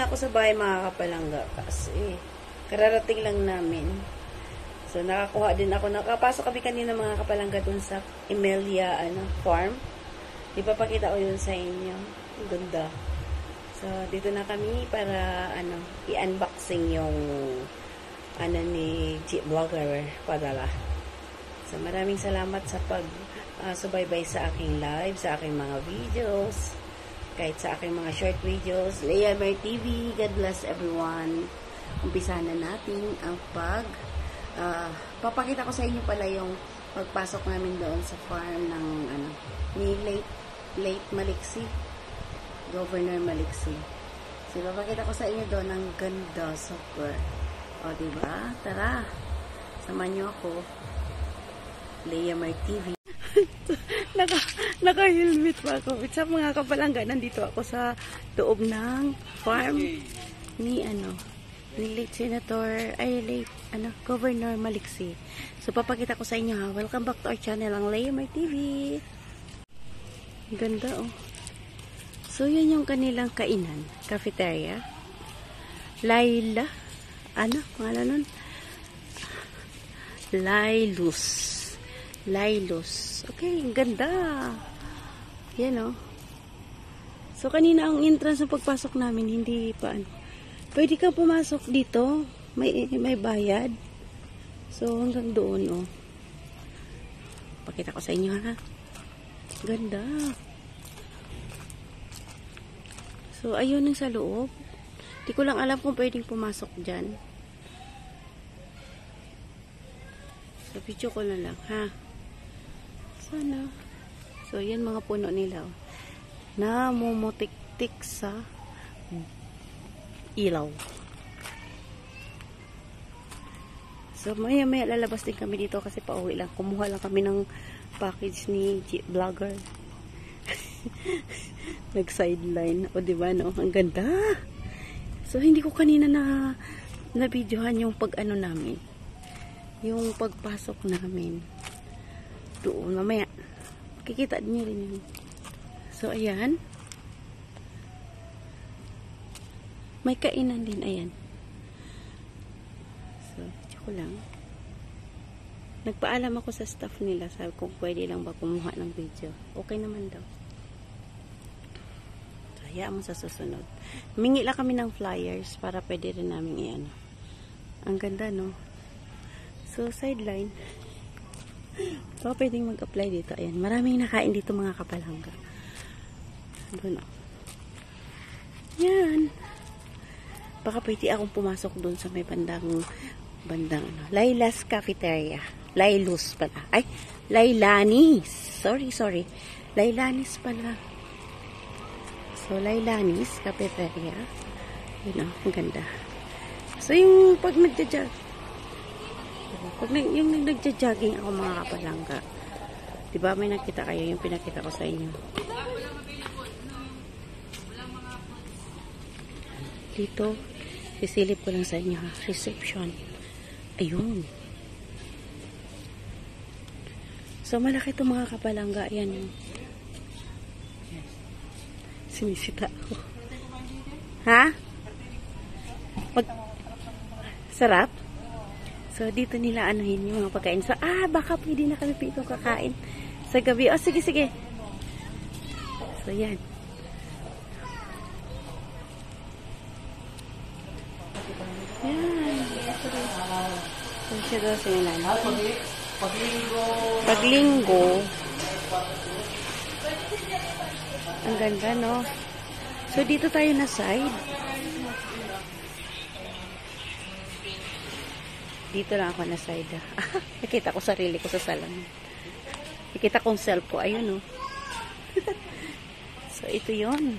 ako sa bahay mga kapalangga kasi kararating lang namin. So, nakakuha din ako. Nakapasok kami kanina mga kapalangga dun sa Emilia farm. Ipapakita ko yun sa inyo. Ang ganda. So, dito na kami para i-unboxing yung ni Jeep Vlogger padala. So, maraming salamat sa subaybay sa aking live, sa aking mga videos, kahit sa aking mga short videos. Leia Mer TV, God bless everyone. Umpisa na natin ang papakita ko sa inyo pala yung pagpasok namin doon sa farm ng ni late Maliksi, Governor Maliksi. So, papakita ko sa inyo doon, ang ganda, super. O, diba? Tara, samahan nyo ako. Leia Mer TV. Naka-helmet pa ako. Sa mga kapalangga, nandito ako sa loob ng farm ni late Senator, Governor Maliksi. So, papakita ko sa inyo ha. Welcome back to our channel, ang Leia Mer TV. Ganda oh. So, yan yung kanilang kainan. Cafeteria. Laila. Pangalan nun? Lailus. Okay, ang ganda. Yan oh. So, kanina ang entrance ng pagpasok namin, hindi pa pwede kang pumasok dito. May bayad. So, hanggang doon oh. Pakita ko sa inyo ha. Ganda. So, ayun yung sa loob. Di ko lang alam kung pwedeng pumasok dyan. So, video ko na lang ha. Sana. So, yan mga puno nila oh. Namumutik-tik sa ilaw. So, maya-maya lalabas din kami dito kasi pauwi lang. Kumuha lang kami ng package ni Jeep Vlogger. Nag-sideline. O, diba, no? Ang ganda. So, hindi ko kanina na-videohan yung namin. Yung pagpasok namin. Doon, mamaya. Kikita niyo rin yun. So, ayan. May kainan din, ayan. So, ko lang. Nagpaalam ako sa staff nila, sabi kung pwede lang ba kumuha ng video. Okay naman daw. So, hayaan mo sa susunod. Mingi lang kami ng flyers para pwede rin namin iyan. Ang ganda, no? So, sideline. So, pwedeng mag-apply dito. Ayan. Maraming nakain dito mga kapalangga. Doon, oh. Yan. Baka pwede akong pumasok doon sa may bandang Laila's Cafeteria. Lailus pala. Ay, Lailanis. Sorry. Lailanis pala. So, Lailanis Cafeteria. Yun o, ang ganda. So, yung pag nagja-jogging ako mga kapalangga. Diba may nakita kayo yung pinakita ko sa inyo. Dito, sisilip ko lang sa inyo ha. Reception. Ayun. So, malaki itong mga kapalangga. Ayan. Sinisita ako. Ha? Sarap? So, dito nila anuhin yung mga pagkain. So, baka pwede na kami pito kakain sa gabi. Oh, sige. So, yan. Yan. So, siya daw sila. Paglinggo. Ang ganda, no? So, dito tayo na side. Dito lang ako na side. Nakita ko sarili ko sa salamin. Nakita kong self ko. Ayun, no? So, ito yun.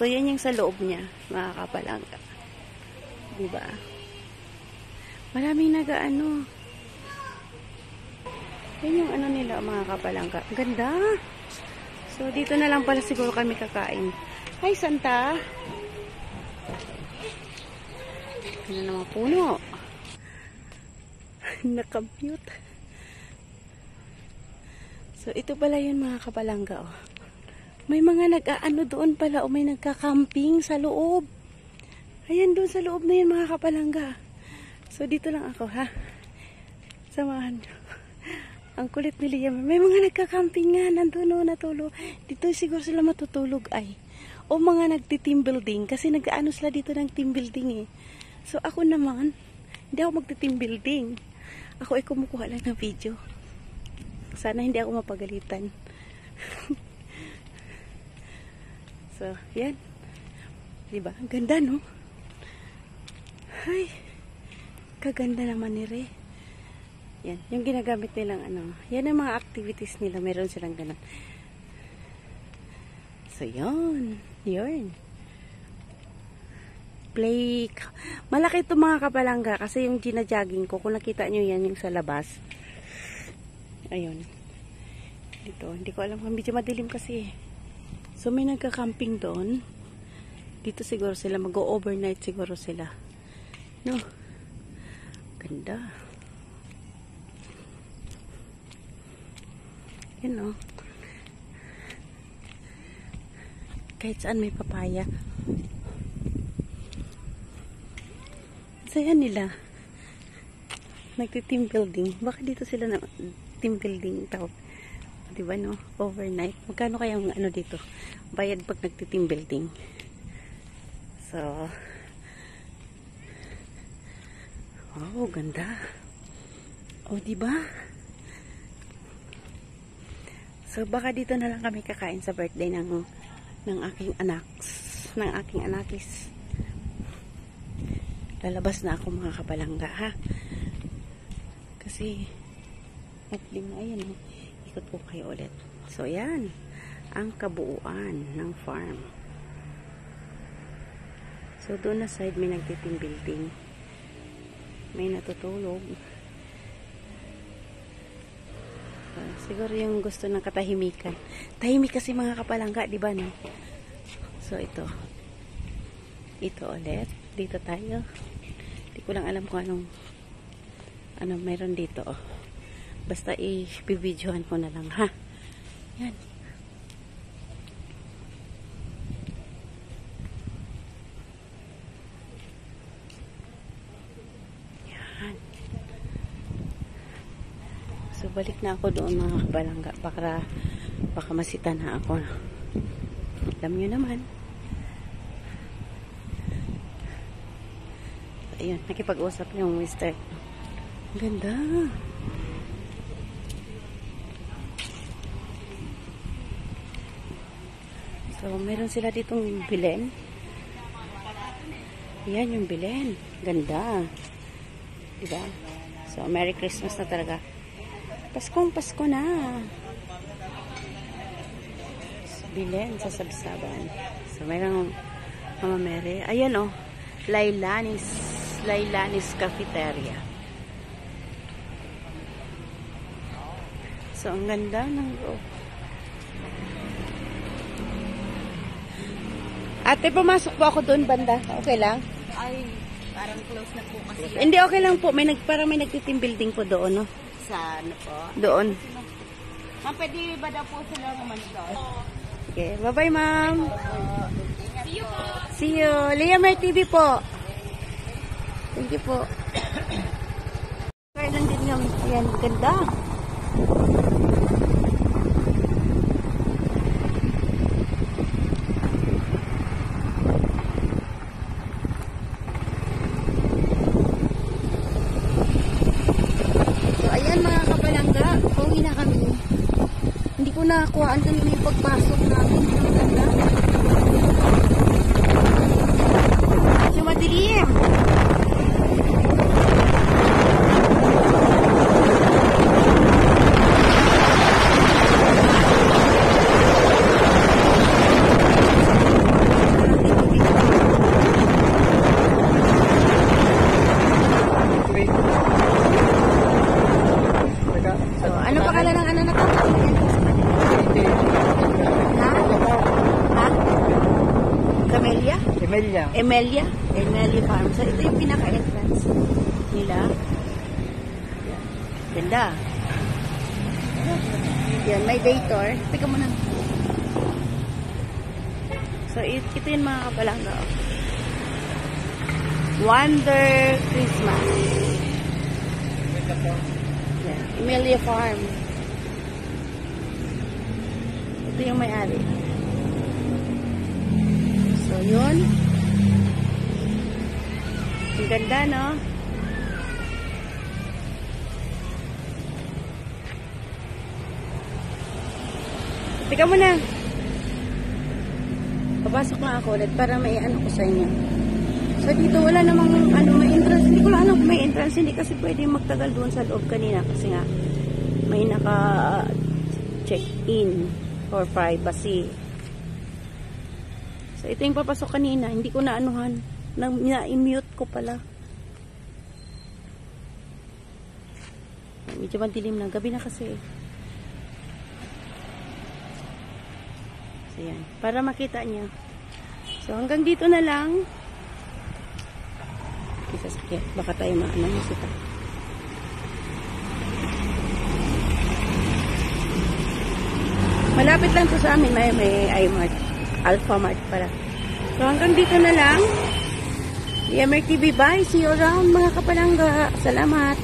So, yan yung sa loob niya, mga kapalangga. Diba? Maraming nag-ano. Yan yung nila, mga kapalangga. Ang ganda. So, dito na lang pala siguro kami kakain. Hi, Santa. Ano naman puno. Naka-mute. So, ito pala yun mga kapalangga. Oh. May mga nag-aano doon pala o may nagka-camping sa loob. Ayan doon sa loob na yan mga kapalangga. So dito lang ako ha. Samahan nyo. Ang kulit ni Liam. May mga nagka-camping nga. Nandun o natulog. Dito siguro sila matutulog ay. O mga nagti-team building. Kasi nag-ano sila dito ng team building eh. So ako naman, hindi ako magti-team building. Ako ay kumukuha lang ng video. Sana hindi ako mapagalitan. So, yan. Diba? Ang ganda, no? Ay, kaganda naman ni Re. Yan, yung ginagamit nilang ano. Yan ang mga activities nila. Meron silang ganun. So, yun. Yun. Play. Malaki ito mga kapalangga. Kasi yung gina-jogging ko, kung nakita nyo yan yung sa labas. Ayun. Dito. Hindi ko alam kung medyo madilim kasi. So, may nagka-camping doon. Dito siguro sila. Mag-overnight siguro sila. No? Ganda. Yan o. Kahit saan may papaya. Saya nila. Nagti-team building. Baka dito sila na team building tawag. Diba no? Overnight. Magkano kaya ang ano dito? Bayad pag nagti-team building. So. Oh, ganda. Oh, diba? So, baka dito na lang kami kakain sa birthday ng aking anak. Ng aking anakis. Lalabas na ako mga kapalangga, ha? Kasi, matlim na, ayan, ikot ko kayo ulit. So, yan. Ang kabuuan ng farm. So, doon na side may nagtiting building. May natutulog. Siguro yung gusto ng katahimikan. Tahimik kasi mga kapalangga, di ba no? So ito. Ito ulit. Dito tayo. Hindi ko lang alam kung ano meron dito. Oh. Basta i-videohan ko na lang ha. Yan. Yan. So, balik na ako doon mga kabalangga. Baka masita na ako. Alam nyo naman. Ayun, nakipag-usap yung mister. Ganda. So, meron sila ditong bilen. Yan yung bilen. Ganda. Diba? So, Merry Christmas na talaga. Paskong Pasko na. Bilen sa Sabsaban. So, mayroong Mama Mary. Ayan o. Laylanis Cafeteria. So, ang ganda ng loob. Ate, pumasok po ako doon banda. Okay lang? Ay, parang close na po kasi. Hindi, okay lang po. Parang may nagtitim building po doon, no? Sa ano po? Doon. Ma'am, pwede ba daw po sila naman doon? Okay, bye-bye, ma'am. See you po. See you. Liam TV po. Thank you po. Kaya lang din yung, yan, ganda. Nakakuhaan kami yung pagpasok namin. Ang ganda. So, madilim. So, ano pangalan ng anak ko? Emelia Farm. So, ito yung pinaka-entrance nila. Ganda. Yan, may day tour. Teka muna. So, ito yung mga kapalangga. Wonder Christmas. Yan. Emilia Farm. Ito yung may-ari. So, yun. Ang ganda, no? Teka muna. Papasok na ako ulit para may ano ko sa inyo. So, dito wala namang may entrance. Hindi ko lang alam kung may entrance. Hindi kasi pwede magtagal doon sa loob kanina. Kasi nga, may naka-check-in for privacy. So, ito yung papasok kanina. Hindi ko na-anuhan. Na-mute ko pala. Medyo madilim na. Gabi na kasi. So, yan. Para makita niya. So, hanggang dito na lang. Sasakyan. Baka tayo masita. Malapit lang to sa amin. May iMart. Alphamart pala. So, hanggang dito na lang. DMR TV, bye. See you around mga kapalangga. Salamat.